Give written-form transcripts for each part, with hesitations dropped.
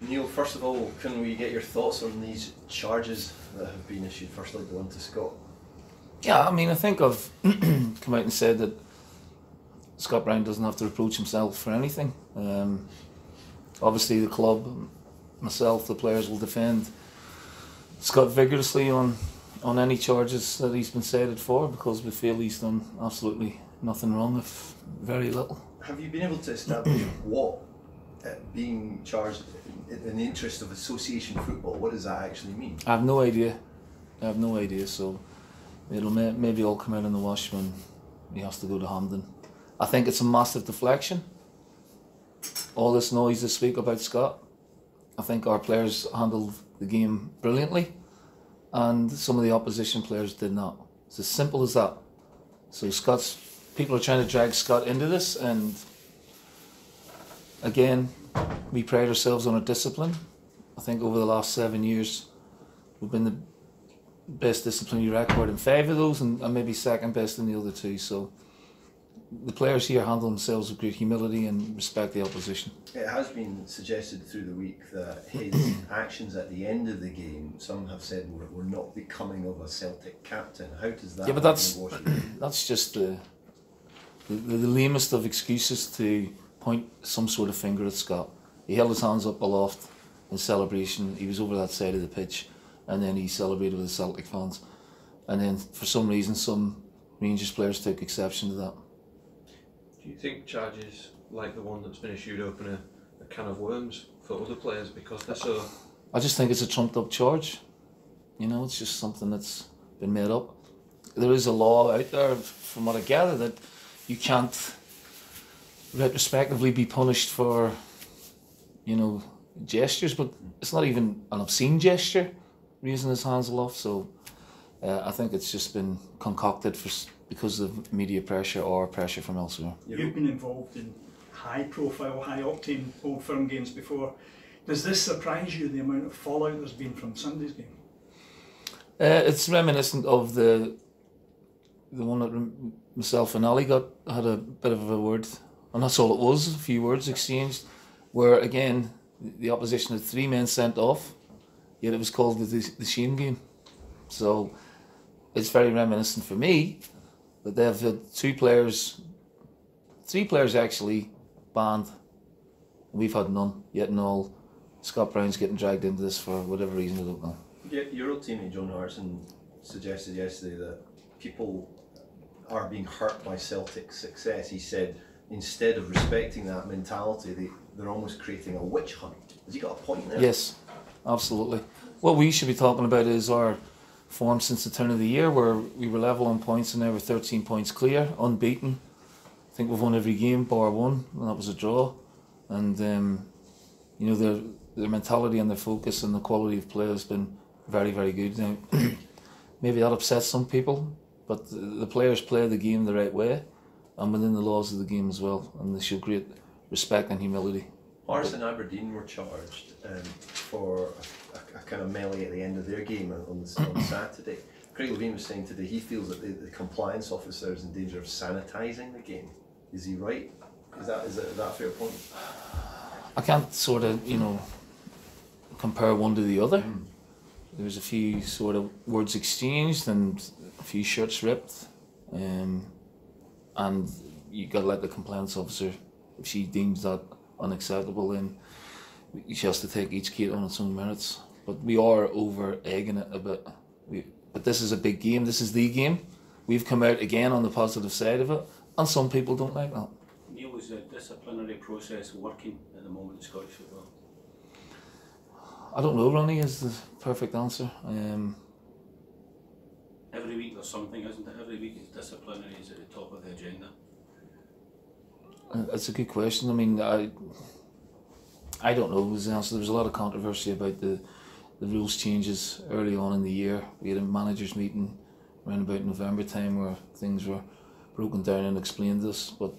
Neil, first of all, can we get your thoughts on these charges that have been issued? Firstly, the one to Scott. Yeah, I mean, I think I've come out and said that Scott Brown doesn't have to reproach himself for anything. Obviously, the club, myself, the players will defend Scott vigorously on any charges that he's been cited for, because we feel he's done absolutely nothing wrong, if very little. Have you been able to establish what being charged in the interest of association football, what does that actually mean? I have no idea. So it'll maybe all come out in the wash when he has to go to Hampden. I think it's a massive deflection. All this noise this week about Scott, I think our players handled the game brilliantly, and some of the opposition players did not. It's as simple as that. So people are trying to drag Scott into this, and again, we pride ourselves on our discipline. I think over the last 7 years, we've been the best disciplinary record in 5 of those, and maybe second best in the other 2. So the players here handle themselves with great humility and respect the opposition. It has been suggested through the week that his actions at the end of the game, some have said were not becoming of a Celtic captain. How does that? Yeah, but that's just the lamest of excuses to point some sort of finger at Scott. He held his hands up aloft in celebration. He was over that side of the pitch, and then he celebrated with the Celtic fans. And then for some reason, some Rangers players took exception to that. Do you think charges like the one that's been issued open a can of worms for other players because they're so? I just think it's a trumped up charge. You know, it's just something that's been made up. There is a law out there, from what I gather, that you can't retrospectively be punished for, you know, gestures, but it's not even an obscene gesture, raising his hands aloft. So I think it's just been concocted because of media pressure or pressure from elsewhere. You've been involved in high profile, high octane Old Firm games before. Does this surprise you, the amount of fallout there's been from Sunday's game? It's reminiscent of the one that myself and Ali had a bit of a word, and that's all it was, a few words exchanged, where again the opposition had 3 men sent off, yet it was called the shame game. So it's very reminiscent for me that they've had 3 players actually banned. We've had none, yet and all. Scott Brown's getting dragged into this for whatever reason, I don't know. Yeah, your old teammate John Hartson suggested yesterday that people are being hurt by Celtic's success. He said instead of respecting that mentality, they're almost creating a witch hunt. Has he got a point there? Yes, absolutely. What we should be talking about is our form since the turn of the year, where we were level on points and now we're 13 points clear, unbeaten. I think we've won every game bar 1, and that was a draw. And you know, their mentality and their focus and the quality of play has been very, very good. Now, maybe that upsets some people, but the players play the game the right way and within the laws of the game as well, and they show great respect and humility. Hearts and Aberdeen were charged for a kind of melee at the end of their game on Saturday. Craig Levein was saying today he feels that the compliance officer is in danger of sanitising the game. Is he right? Is that a fair point? I can't sort of, you know, compare one to the other. There was a few sort of words exchanged and a few shirts ripped, and you got to let the compliance officer, if she deems that unacceptable, then she has to take each case on its own merits. But we are over egging it a bit. But this is a big game. This is the game. We've come out again on the positive side of it, and some people don't like that. Neil, is the disciplinary process working at the moment in Scottish football? I don't know, Ronnie, is the perfect answer. Every week there's something, isn't it? Every week is disciplinary is at the top of the agenda. That's a good question. I mean, I don't know was the answer. There was a lot of controversy about the rules changes early on in the year. We had a managers meeting around about November time where things were broken down and explained to us, but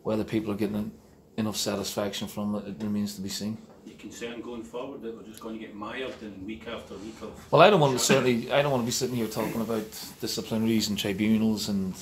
whether people are getting enough satisfaction from it, it remains to be seen. Are you concerned going forward that we're just going to get mired in week after week of... Well, I don't want to be sitting here talking about disciplinaries and tribunals and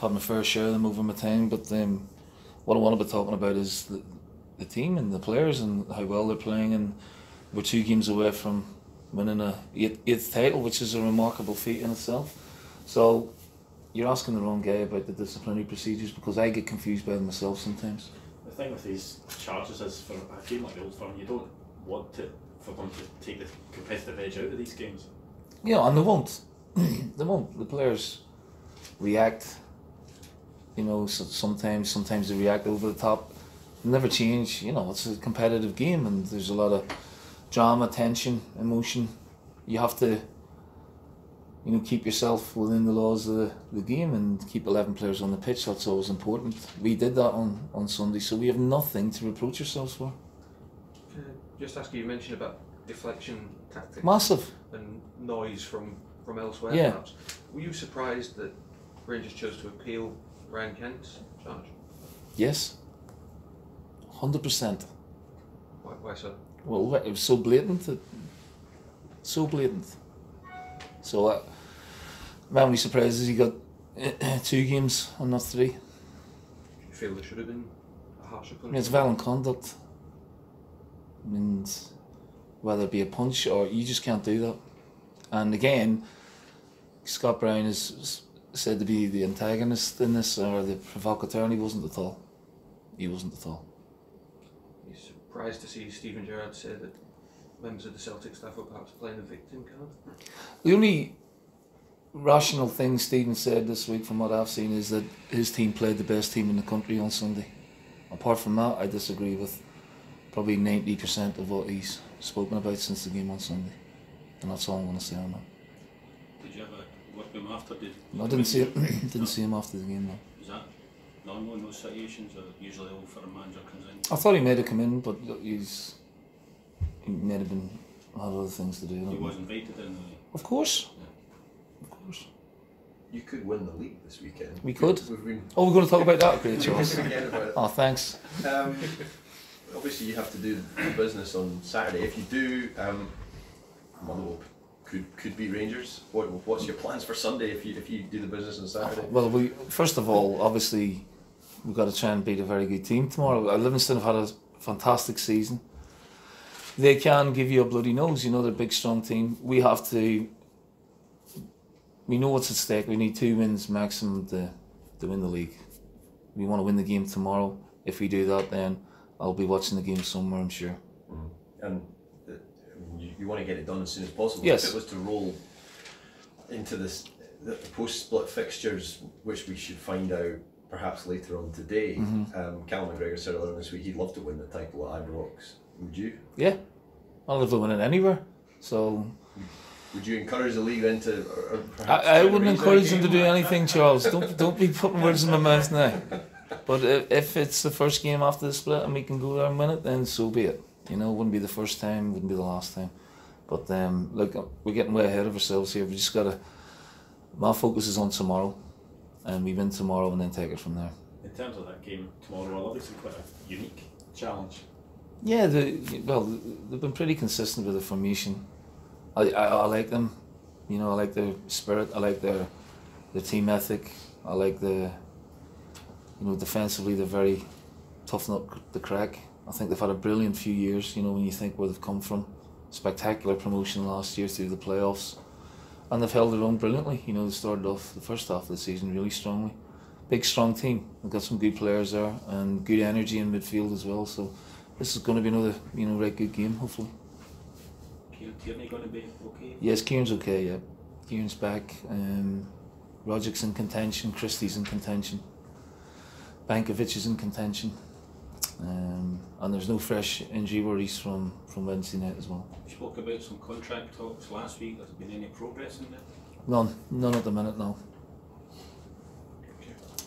having a fair share of them over my time, but what I want to be talking about is the team and the players and how well they're playing, and we're 2 games away from winning a eighth title, which is a remarkable feat in itself. So you're asking the wrong guy about the disciplinary procedures, because I get confused by them myself sometimes. The thing with these charges is, for a game like the Old Firm, you don't want for them to take the competitive edge out of these games. Yeah, and they won't. They won't. The players react. You know, so sometimes they react over the top. They never change. You know, it's a competitive game, and there's a lot of drama, tension, emotion. You have to, you know, keep yourself within the laws of the game and keep 11 players on the pitch. That's always important. We did that on Sunday, so we have nothing to reproach ourselves for. Just ask you mentioned about deflection tactics. Massive. And noise from elsewhere, Yeah. perhaps. Were you surprised that Rangers chose to appeal Ryan Kent's charge? Yes. 100%. Why so? Well, it was so blatant. So blatant. So, my only surprise is he got 2 games and not 3. Do you feel there should have been a harsher I punishment? mean, it's violent conduct. I mean, whether it be a punch or you just can't do that. And again, Scott Brown is said to be the antagonist in this, or the provocateur, and he wasn't at all. He wasn't at all. Are you surprised to see Stephen Gerrard say that members of the Celtic staff were perhaps playing the victim card? The only rational thing Stephen said this week, from what I've seen, is that his team played the best team in the country on Sunday. Apart from that, I disagree with probably 90% of what he's spoken about since the game on Sunday. And that's all I'm going to say on that. Did you ever work with him after? No, I didn't see it. Didn't see him after the game, no. Is that normal in those situations, or usually the Old Firm manager comes in? I thought he might have come in, but he might have had other things to do. He was invited in. Of course. Of course. You could win the league this weekend. We could. We've been Oh, we're going to talk about that, great Charles. forget about it. Oh, thanks. Obviously, you have to do the business on Saturday. If you do, Motherwell could beat Rangers. What's your plans for Sunday if you do the business on Saturday? Well, first of all, obviously, we've got to try and beat a very good team tomorrow. Livingston have had a fantastic season. They can give you a bloody nose. You know, they're a big, strong team. We have to. We know what's at stake. We need 2 wins maximum to win the league. We want to win the game tomorrow. If we do that, then I'll be watching the game somewhere, I'm sure. And you want to get it done as soon as possible. Yes. If it was to roll into the post-split fixtures, which we should find out perhaps later on today, Callum McGregor said earlier this week he'd love to win the title at Ibrox. Would you? Yeah, I'll love to win it anywhere. So would you encourage the league then to? Or I wouldn't encourage them to do anything, Charles. Don't be putting words in my mouth now. But if it's the first game after the split and we can go there and win it, then so be it. You know, it wouldn't be the first time, wouldn't be the last time. But look, we're getting way ahead of ourselves here. We just got to. My focus is on tomorrow, and we win tomorrow and then take it from there. In terms of that game tomorrow, Livingston quite a unique challenge. Yeah, they've been pretty consistent with the formation. I like them. You know, I like their spirit. I like their team ethic. I like defensively they're very tough nut to crack. I think they've had a brilliant few years, you know, when you think where they've come from. Spectacular promotion last year through the playoffs. And they've held their own brilliantly. You know, they started off the first half of the season really strongly. Big, strong team. They've got some good players there and good energy in midfield as well. So this is going to be another, right good game, hopefully. Tierney going to be okay? Yes, Kieran's okay, yeah. Kieran's back. Rodgick's in contention. Christie's in contention. Bankovic is in contention. And there's no fresh injury worries from Wednesday night as well. You spoke about some contract talks last week. Has there been any progress in that? None at the minute, no.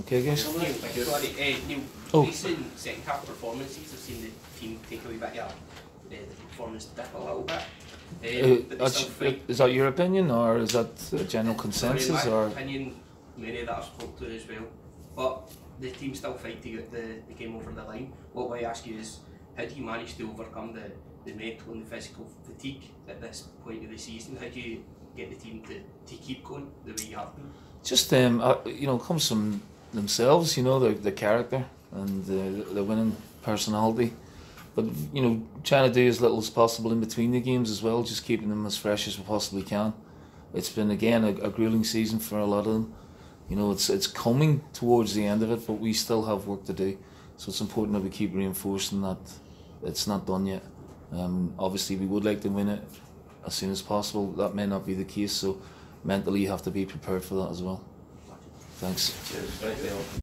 Okay, guys? Neil, Oh. recent second half performances have seen the team take a wee bit of the performance dip a little bit. But they still fight. Is that your opinion, or is that a general In consensus? my Or opinion, many that I've spoke to as well. But the team still fight to get the game over the line. What I ask you is, how do you manage to overcome the mental and the physical fatigue at this point of the season? How do you get the team to keep going the way you have been? just it comes from themselves, their character and the winning personality. But trying to do as little as possible in between the games as well, just keeping them as fresh as we possibly can. It's been again a grueling season for a lot of them. It's coming towards the end of it, but we still have work to do. So it's important that we keep reinforcing that it's not done yet. Obviously, we would like to win it as soon as possible. That may not be the case, so mentally you have to be prepared for that as well. Thanks. Cheers. Right, Neil.